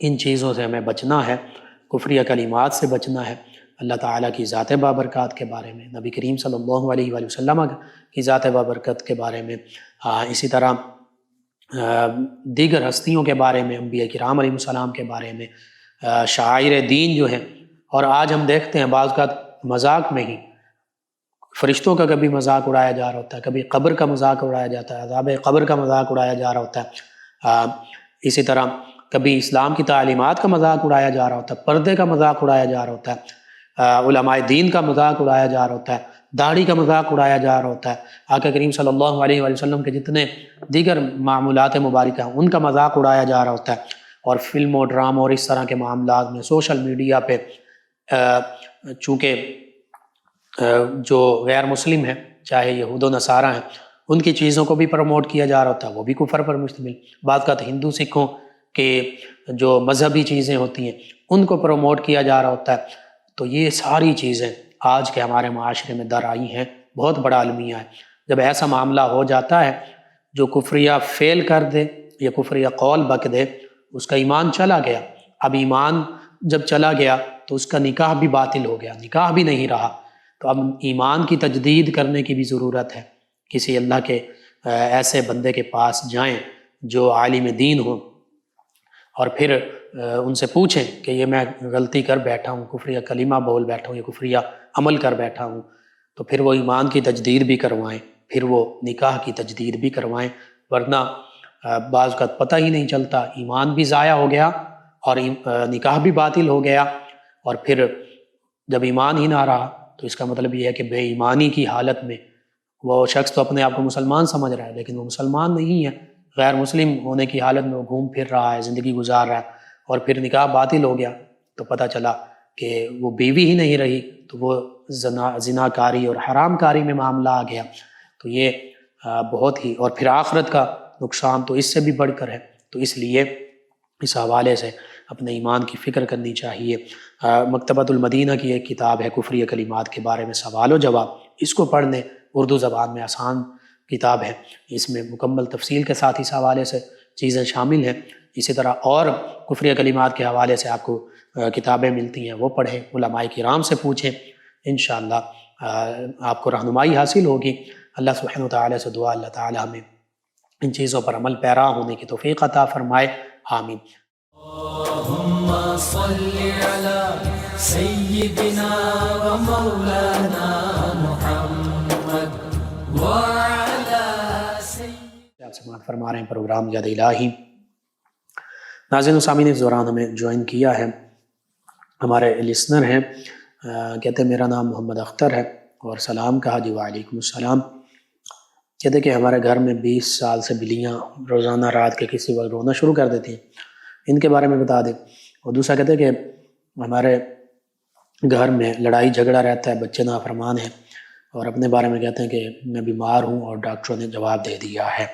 ان چیزوں سے ہمیں بچنا ہے، کفریہ کلمات سے بچنا ہے، اللہ تعالیٰ کی ذات بابرکات کے بارے میں، نبی کریم صلی اللہ علیہ وآلہ وسلم کی ذات بابرکت کے بارے میں، اسی طرح دیگر ہستیوں کے بارے میں، انبیاء کرام علیہ السلام کے بارے میں، شعائر دین جو ہیں۔ اور آج ہم دیکھتے ہیں بعض اوقات مذاق میں ہی فرشتوں کا کبھی مذاق اڑایا جا رہا ہوتا ہے، کبھی قبر کا مذاق اڑایا جاتا ہے، عذاب قبر کا مذاق اڑایا جا رہا ہوتا ہے، اسی طرح کبھی اسلام کی تعلیمات کا مذاق اڑایا جا رہا ہوتا ہے، پردے کا مذاق اڑایا جا رہا ہوتا ہے، علماء دین کا مذاق اڑایا جا رہا ہوتا ہے، داڑھی کا مذاق اڑایا جا رہا ہوتا ہے، آقا کریم صلی اللہ علیہ وآلہ وسلم کے جتنے دیگر معمولات مبارکہ ہیں ان کا مذاق اڑایا جا رہا ہوتا ہے۔ اور فلموں، ڈراموں اور اس طرح کے معاملات میں سوشل میڈیا پہ چونکہ جو غیر مسلم ہیں، چاہے یہود و نصارہ ہیں، ان کی چیزوں کو بھی پروموٹ کیا جا رہا ہوتا ہے، وہ بھی کفر پر مشتمل۔ بعض اوقات ہندو سکھوں کے جو مذہبی چیزیں ہوتی ہیں ان کو پروموٹ کیا جا رہا ہوتا ہے۔ تو یہ ساری چیزیں آج کے ہمارے معاشرے میں در آئی ہیں، بہت بڑا المیہ ہے۔ جب ایسا معاملہ ہو جاتا ہے، جو کفریہ فیل کر دے یا کفریہ قول بک دے، اس کا ایمان چلا گیا۔ اب ایمان جب چلا گیا تو اس کا نکاح بھی باطل ہو گیا، نکاح بھی نہیں رہا۔ تو اب ایمان کی تجدید کرنے کی بھی ضرورت ہے، کسی اللہ کے ایسے بندے کے پاس جائیں جو عالم دین ہوں، اور پھر ان سے پوچھیں کہ یہ میں غلطی کر بیٹھا ہوں، کفریہ کلمہ بول بیٹھا ہوں یا کفریہ عمل کر بیٹھا ہوں، تو پھر وہ ایمان کی تجدید بھی کروائیں، پھر وہ نکاح کی تجدید بھی کروائیں، ورنہ بعض کا پتہ ہی نہیں چلتا، ایمان بھی ضائع ہو گیا اور نکاح بھی باطل ہو گیا، اور پھر جب ایمان ہی نہ رہا تو اس کا مطلب یہ ہے کہ بے ایمانی کی حالت میں وہ شخص تو اپنے آپ کو مسلمان سمجھ رہا ہے لیکن وہ مسلمان نہیں ہے، غیر مسلم ہونے کی حالت میں وہ گھوم پھر رہا ہے، زندگی گزار رہا ہے، اور پھر نکاح باطل ہو گیا تو پتہ چلا کہ وہ بیوی ہی نہیں رہی، تو وہ زنا کاری اور حرام کاری میں معاملہ آ گیا۔ تو یہ بہت ہی، اور پھر آخرت کا نقصان تو اس سے بھی بڑھ کر ہے۔ تو اس لیے اس حوالے سے اپنے ایمان کی فکر کرنی چاہیے۔ مکتبۃ المدینہ کی ایک کتاب ہے کفریہ کلمات کے بارے میں سوال و جواب، اس کو پڑھ لیں، اردو زبان میں آسان کتاب ہے، اس میں مکمل تفصیل کے ساتھ اس حوالے سے چیزیں شامل ہیں۔ اسی طرح اور کفریہ کلمات کے حوالے سے آپ کو کتابیں ملتی ہیں، وہ پڑھیں، علماء کرام سے پوچھیں، انشاءاللہ آپ کو رہنمائی حاصل ہوگی۔ اللہ سبحانہ وتعالی سے دعا، اللہ تعالی ہمیں ان چیزوں پر عمل پیرا ہونے کی توفیق عطا فرمائے، آمین۔ اللہم صلی علی سیدنا و مولانا محمد وعلی آپ سماعت فرما رہے ہیں پروگرام یاد الہی۔ ناظرین و سامعین، اس دوران ہمیں جوائن کیا ہے ہمارے لسنر ہیں کہتے ہیں میرا نام محمد اختر ہے اور سلام کہا جی وعلیکم السلام۔ کہتے کہ ہمارے گھر میں 20 سال سے بلیاں روزانہ رات کے کسی وقت رونا شروع کر دیتی ہیں، ان کے بارے میں بتا دیں۔ اور دوسرا کہتے ہیں کہ ہمارے گھر میں لڑائی جھگڑا رہتا ہے، بچے نافرمان ہیں، اور اپنے بارے میں کہتے ہیں کہ میں بیمار ہوں اور ڈاکٹروں نے جواب دے دیا ہے،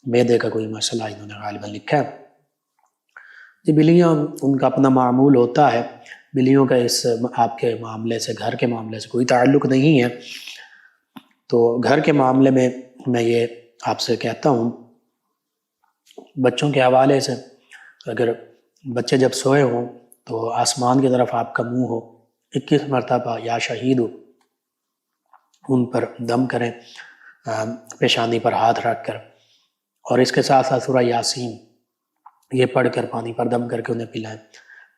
معدے کا کوئی مسئلہ انہوں نے غالباً لکھا ہے۔ جی بلیاں ان کا اپنا معمول ہوتا ہے، بلیوں کا اس آپ کے معاملے سے، گھر کے معاملے سے کوئی تعلق نہیں ہے۔ تو گھر کے معاملے میں یہ آپ سے کہتا ہوں، بچوں کے حوالے سے، اگر بچے جب سوئے ہوں تو آسمان کی طرف آپ کا منہ ہو، 21 مرتبہ یا شہید ہو ان پر دم کریں، پیشانی پر ہاتھ رکھ کر، اور اس کے ساتھ ساتھ سورہ یاسین یہ پڑھ کر پانی پر دم کر کے انہیں پلائیں۔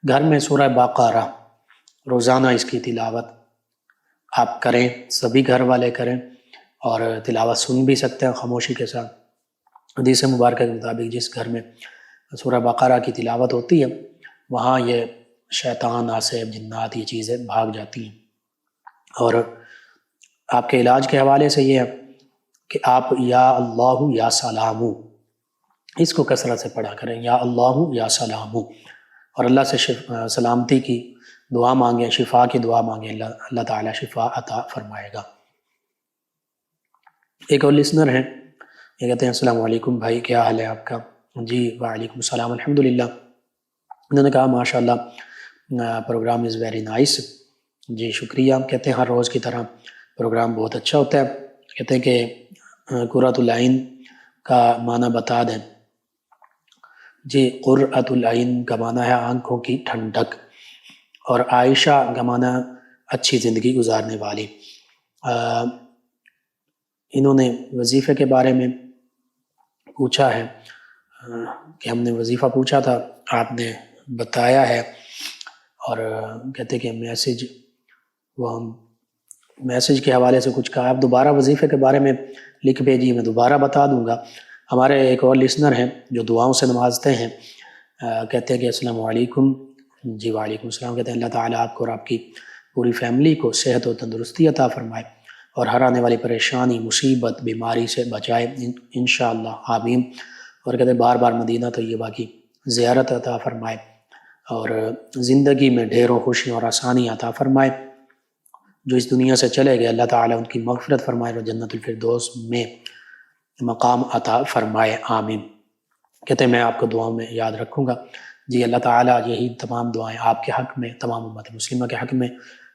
گھر میں سورہ بقرہ روزانہ اس کی تلاوت آپ کریں، سبھی گھر والے کریں، اور تلاوت سن بھی سکتے ہیں خاموشی کے ساتھ۔ حدیث مبارکہ کے مطابق جس گھر میں سورہ بقرہ کی تلاوت ہوتی ہے وہاں یہ شیطان، آصف، جنات، یہ چیزیں بھاگ جاتی ہیں۔ اور آپ کے علاج کے حوالے سے یہ ہے کہ آپ یا اللہ یا سلام اس کو کثرت سے پڑھا کریں، یا اللہ یا سلام، اور اللہ سے سلامتی کی دعا مانگیں، شفا کی دعا مانگیں، اللہ تعالیٰ شفا عطا فرمائے گا۔ ایک اور لسنر ہیں، یہ کہتے ہیں السلام علیکم بھائی، کیا حال ہے آپ کا؟ جی وعلیکم السلام، الحمدللہ۔ انہوں نے کہا ماشاءاللہ پروگرام از ویری نائس۔ جی شکریہ۔ کہتے ہیں ہر روز کی طرح پروگرام بہت اچھا ہوتا ہے۔ کہتے ہیں کہ قرۃ العین کا معنی بتا دیں۔ جی قرۃ العین کا معنی ہے آنکھوں کی ٹھنڈک، اور عائشہ کا معنی اچھی زندگی گزارنے والی۔ انہوں نے وظیفے کے بارے میں پوچھا ہے کہ ہم نے وظیفہ پوچھا تھا، آپ نے بتایا ہے، اور کہتے کہ میسیج کے حوالے سے کچھ کہا، آپ دوبارہ وظیفے کے بارے میں لکھ بھیجیے، میں دوبارہ بتا دوں گا۔ ہمارے ایک اور لسنر ہیں جو دعاؤں سے نوازتے ہیں، کہتے ہیں کہ السلام علیکم۔ جی وعلیکم السلام۔ کہتے ہیں اللہ تعالیٰ آپ کو اور آپ کی پوری فیملی کو صحت و تندرستی عطا فرمائے اور ہر آنے والی پریشانی، مصیبت، بیماری سے بچائے انشاءاللہ، آمین۔ اور کہتے ہیں بار بار مدینہ طیبہ کی زیارت عطا فرمائے اور زندگی میں ڈھیروں خوشیوں اور آسانی عطا فرمائے۔ جو اس دنیا سے چلے گئے اللہ تعالیٰ ان کی مغفرت فرمائے اور جنت الفردوس میں مقام عطا فرمائے، آمین۔ کہتے ہیں میں آپ کو دعاؤں میں یاد رکھوں گا۔ جی اللہ تعالیٰ یہی تمام دعائیں آپ کے حق میں، تمام امت مسلمہ کے حق میں،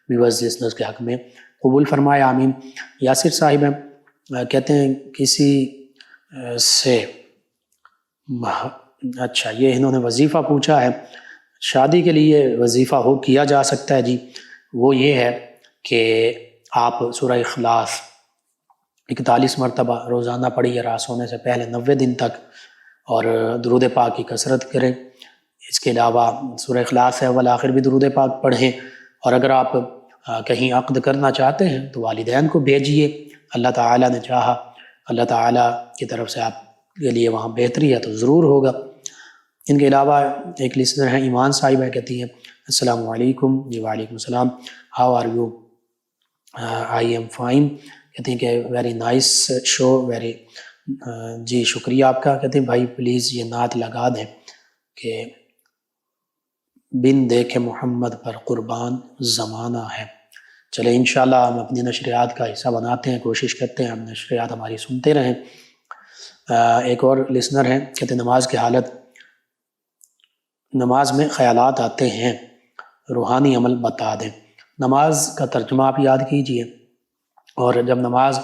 ویورز لسنرز کے حق میں قبول فرمائے، آمین۔ یاسر صاحب ہیں، کہتے ہیں کسی سے اچھا یہ انہوں نے وظیفہ پوچھا ہے، شادی کے لیے وظیفہ کیا جا سکتا ہے۔ جی وہ یہ ہے کہ آپ سورہ اخلاص 41 مرتبہ روزانہ پڑھیے رات سونے سے پہلے 90 دن تک، اور درود پاک کی کثرت کریں۔ اس کے علاوہ سورہ اخلاص ہے اول آخر بھی درود پاک پڑھیں، اور اگر آپ کہیں عقد کرنا چاہتے ہیں تو والدین کو بھیجیے، اللہ تعالیٰ نے چاہا، اللہ تعالیٰ کی طرف سے آپ کے لیے وہاں بہتری ہے تو ضرور ہوگا۔ ان کے علاوہ ایک لسنر ہیں ایمان صاحبہ، کہتی ہیں السلام علیکم۔ جی وعلیکم السلام، how are you? I am fine. کہتے ہیں کہ ویری نائس شو، ویری جی شکریہ آپ کا۔ کہتے ہیں بھائی پلیز یہ نعت لگا دیں کہ بن دیکھے محمد پر قربان زمانہ ہے۔ چلے انشاءاللہ ہم اپنی نشریات کا حصہ بناتے ہیں، کوشش کرتے ہیں ہم نشریات ہماری سنتے رہیں۔ ایک اور لسنر ہیں، کہتے ہیں نماز کی حالت، نماز میں خیالات آتے ہیں، روحانی عمل بتا دیں۔ نماز کا ترجمہ آپ یاد کیجئے، اور جب نماز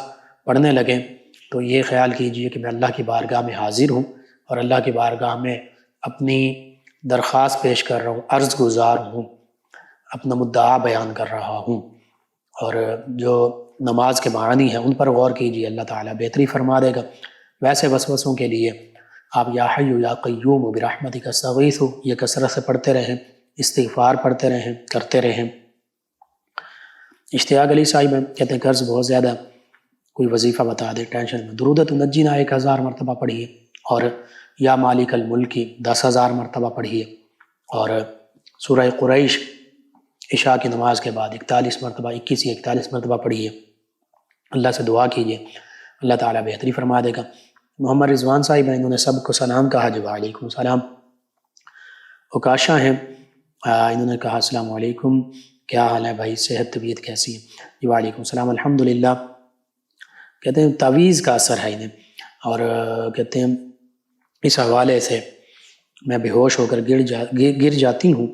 پڑھنے لگیں تو یہ خیال کیجئے کہ میں اللہ کی بارگاہ میں حاضر ہوں اور اللہ کی بارگاہ میں اپنی درخواست پیش کر رہا ہوں، عرض گزار ہوں، اپنا مدعا بیان کر رہا ہوں، اور جو نماز کے معنی ہیں ان پر غور کیجئے، اللہ تعالیٰ بہتری فرما دے گا۔ ویسے وسوسوں کے لیے آپ یا حی یا قیوم برحمتک استغیث یہ کثرت سے پڑھتے رہیں، استغفار پڑھتے رہیں، کرتے رہیں۔ اشتیاق علی صاحب کہتے ہیں قرض بہت زیادہ، کوئی وظیفہ بتا دے، ٹینشن میں درود تنجینا 1000 مرتبہ پڑھیے، اور یا مالک الملک 10,000 مرتبہ پڑھیے، اور سورہ قریش عشاء کی نماز کے بعد 41 مرتبہ 21 یا 41 مرتبہ پڑھیے، اللہ سے دعا کیجیے، اللہ تعالیٰ بہتری فرما دے گا۔ محمد رضوان صاحب ہیں، انہوں نے سب کو سلام کہا جی وعلیکم السلام۔ اوکاشا ہیں، انہوں نے کہا السلام علیکم، کیا حال ہے بھائی، صحت طبیعت کیسی ہے؟ جی وعلیکم السلام الحمدللہ۔ کہتے ہیں تعویذ کا اثر ہے انہیں، اور کہتے ہیں اس حوالے سے میں بے ہوش ہو کر گر جاتی ہوں،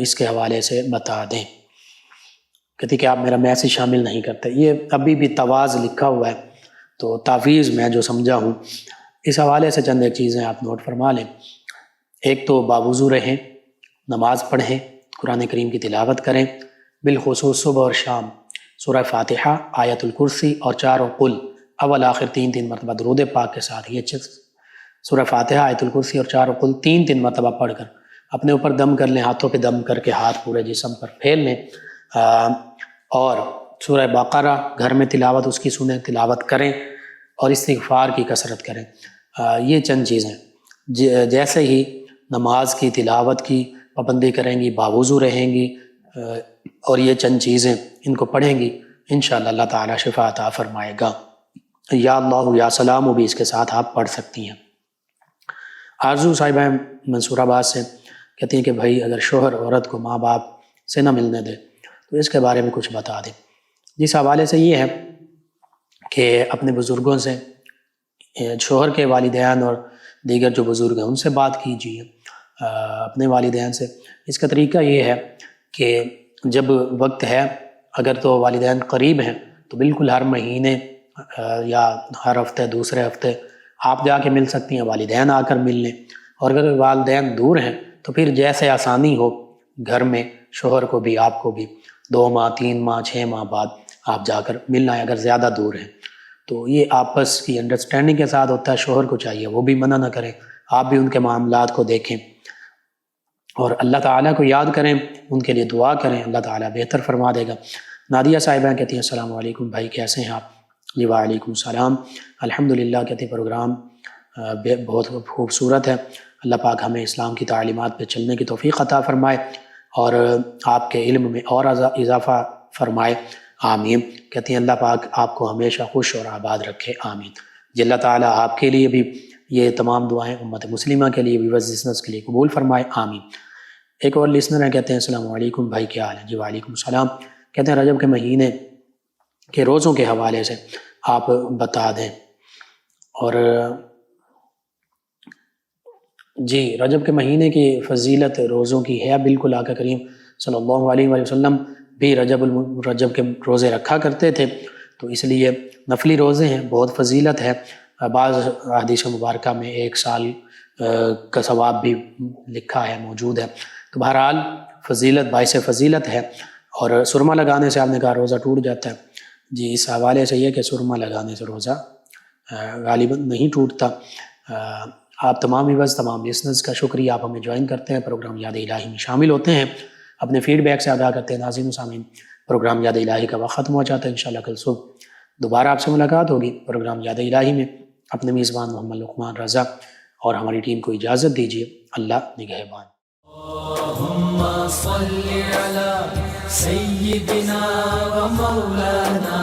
اس کے حوالے سے بتا دیں۔ کہتے کہ آپ میرا میسج شامل نہیں کرتے، یہ ابھی بھی تواز لکھا ہوا ہے، تو تعویذ میں جو سمجھا ہوں اس حوالے سے چند ایک چیزیں آپ نوٹ فرما لیں۔ ایک تو باوضو رہیں، نماز پڑھیں، قرآن کریم کی تلاوت کریں، بالخصوص صبح اور شام سورہ فاتحہ، آیت الکرسی اور 4 قل اول آخر 3 مرتبہ درود پاک کے ساتھ، یہ سورہ فاتحہ، آیت الکرسی اور 4 قل 3 مرتبہ پڑھ کر اپنے اوپر دم کر لیں، ہاتھوں پہ دم کر کے ہاتھ پورے جسم پر پھیل لیں، اور سورہ بقرہ گھر میں تلاوت اس کی سنیں، تلاوت کریں اور استغفار کی کثرت کریں۔ یہ چند چیزیں جیسے ہی نماز کی تلاوت کی پابندی کریں گی، باوضو رہیں گی، اور یہ چند چیزیں ان کو پڑھیں گی، انشاءاللہ اللہ تعالیٰ شفا عطا فرمائے گا۔ یا اللہ یا سلام بھی اس کے ساتھ آپ پڑھ سکتی ہیں۔ آرزو صاحبہ منصور آباد سے کہتی ہیں کہ بھائی اگر شوہر عورت کو ماں باپ سے نہ ملنے دے تو اس کے بارے میں کچھ بتا دیں۔ جس حوالے سے یہ ہے کہ اپنے بزرگوں سے، شوہر کے والدین اور دیگر جو بزرگ ہیں ان سے بات کیجیے، اپنے والدین سے۔ اس کا طریقہ یہ ہے کہ جب وقت ہے، اگر تو والدین قریب ہیں تو بالکل ہر مہینے یا ہر ہفتے، دوسرے ہفتے آپ جا کے مل سکتی ہیں، والدین آ کر مل لیں، اور اگر والدین دور ہیں تو پھر جیسے آسانی ہو گھر میں شوہر کو بھی آپ کو بھی 2 ماہ 3 ماہ 6 ماہ بعد آپ جا کر ملنا ہے اگر زیادہ دور ہیں۔ تو یہ آپس کی انڈرسٹینڈنگ کے ساتھ ہوتا ہے، شوہر کو چاہیے وہ بھی منع نہ کریں، آپ بھی ان کے معاملات کو دیکھیں اور اللہ تعالیٰ کو یاد کریں، ان کے لیے دعا کریں، اللہ تعالیٰ بہتر فرما دے گا۔ نادیہ صاحبہ کہتی ہیں السلام علیکم بھائی، کیسے ہیں آپ؟ جی وعلیکم السلام الحمدللہ۔ کہتے ہیں پروگرام بہت خوبصورت ہے، اللہ پاک ہمیں اسلام کی تعلیمات پہ چلنے کی توفیق عطا فرمائے اور آپ کے علم میں اور اضافہ فرمائے، آمین۔ کہتی ہیں اللہ پاک آپ کو ہمیشہ خوش اور آباد رکھے، آمین۔ جی اللہ تعالیٰ آپ کے لیے بھی یہ تمام دعائیں امت مسلمہ کے لیے بھی، لسنرز کے لیے قبول فرمائے، آمین۔ ایک اور لسنر ہیں، کہتے ہیں السلام علیکم بھائی، کیا حال ہے؟ جی وعلیکم السلام۔ کہتے ہیں رجب کے مہینے کے روزوں کے حوالے سے آپ بتا دیں۔ اور جی رجب کے مہینے کی فضیلت روزوں کی ہے، بالکل آقا کریم صلی اللہ علیہ وآلہ وسلم بھی رجب کے روزے رکھا کرتے تھے، تو اس لیے نفلی روزے ہیں، بہت فضیلت ہے۔ بعض حدیث مبارکہ میں 1 سال کا ثواب بھی لکھا ہے، موجود ہے۔ تو بہرحال فضیلت باعث فضیلت ہے۔ اور سرما لگانے سے آپ نے کہا روزہ ٹوٹ جاتا ہے، جی اس حوالے سے یہ کہ سرما لگانے سے روزہ غالباً نہیں ٹوٹتا۔ آپ تمام ویورز، تمام لسنرز کا شکریہ، آپ ہمیں جوائن کرتے ہیں، پروگرام یاد الہی میں شامل ہوتے ہیں، اپنے فیڈ بیک سے آگاہ کرتے ہیں۔ ناظرین و سامعین، پروگرام یاد الہی کا وقت ختم ہو جاتا ہے، انشاءاللہ کل صبح دوبارہ آپ سے ملاقات ہوگی پروگرام یاد الہی میں۔ اپنے میزبان محمد لقمان رضا اور ہماری ٹیم کو اجازت دیجیے، اللہ نگہبان۔ اللهم صل على سيدنا ومولانا